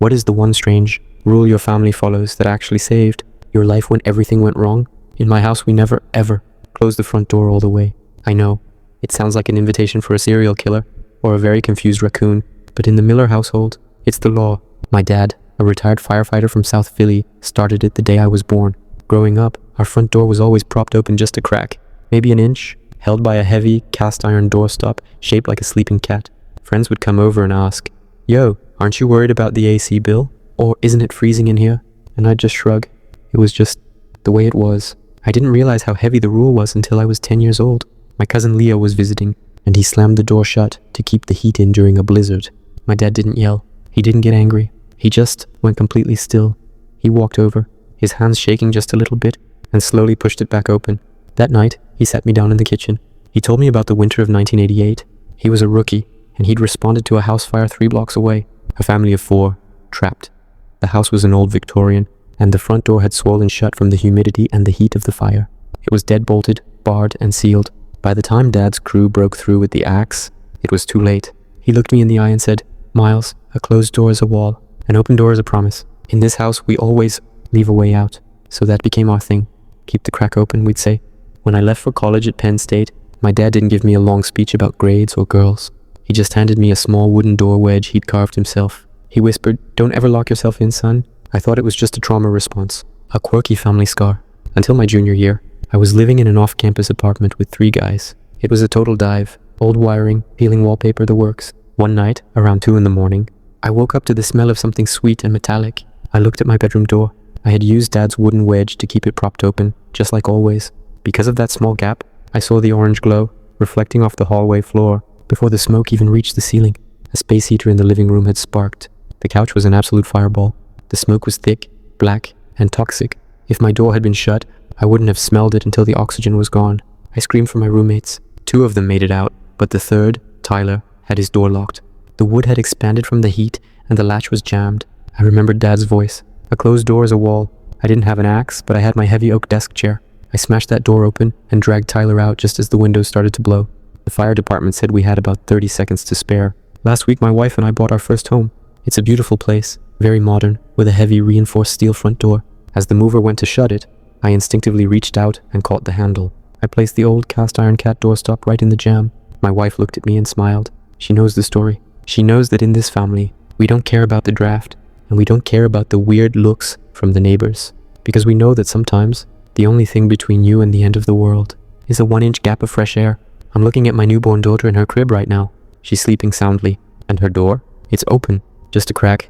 What is the one strange rule your family follows that actually saved your life when everything went wrong? In my house, we never, ever close the front door all the way. I know, it sounds like an invitation for a serial killer or a very confused raccoon, but in the Miller household, it's the law. My dad, a retired firefighter from South Philly, started it the day I was born. Growing up, our front door was always propped open just a crack, maybe an inch, held by a heavy cast iron doorstop shaped like a sleeping cat. Friends would come over and ask, "Yo, aren't you worried about the AC bill? Or isn't it freezing in here?" And I'd just shrug. It was just the way it was. I didn't realize how heavy the rule was until I was 10 years old. My cousin Leo was visiting, and he slammed the door shut to keep the heat in during a blizzard. My dad didn't yell. He didn't get angry. He just went completely still. He walked over, his hands shaking just a little bit, and slowly pushed it back open. That night, he sat me down in the kitchen. He told me about the winter of 1988. He was a rookie, and he'd responded to a house fire 3 blocks away. A family of 4, trapped. The house was an old Victorian, and the front door had swollen shut from the humidity and the heat of the fire. It was dead-bolted, barred, and sealed. By the time Dad's crew broke through with the axe, it was too late. He looked me in the eye and said, "Miles, a closed door is a wall. An open door is a promise. In this house, we always leave a way out." So that became our thing. Keep the crack open, we'd say. When I left for college at Penn State, my dad didn't give me a long speech about grades or girls. He just handed me a small wooden door wedge he'd carved himself. He whispered, "Don't ever lock yourself in, son." I thought it was just a trauma response, a quirky family scar. Until my junior year, I was living in an off-campus apartment with 3 guys. It was a total dive, old wiring, peeling wallpaper, the works. One night, around 2 in the morning, I woke up to the smell of something sweet and metallic. I looked at my bedroom door. I had used Dad's wooden wedge to keep it propped open, just like always. Because of that small gap, I saw the orange glow, reflecting off the hallway floor, before the smoke even reached the ceiling. A space heater in the living room had sparked. The couch was an absolute fireball. The smoke was thick, black, and toxic. If my door had been shut, I wouldn't have smelled it until the oxygen was gone. I screamed for my roommates. 2 of them made it out, but the third, Tyler, had his door locked. The wood had expanded from the heat, and the latch was jammed. I remembered Dad's voice. "A closed door is a wall." I didn't have an axe, but I had my heavy oak desk chair. I smashed that door open and dragged Tyler out just as the windows started to blow. The fire department said we had about 30 seconds to spare. Last week, my wife and I bought our first home. It's a beautiful place, very modern, with a heavy reinforced steel front door. As the mover went to shut it, I instinctively reached out and caught the handle. I placed the old cast iron cat doorstop right in the jamb. My wife looked at me and smiled. She knows the story. She knows that in this family, we don't care about the draft, and we don't care about the weird looks from the neighbors, because we know that sometimes the only thing between you and the end of the world is a 1-inch gap of fresh air. I'm looking at my newborn daughter in her crib right now. She's sleeping soundly, and her door, it's open, just a crack.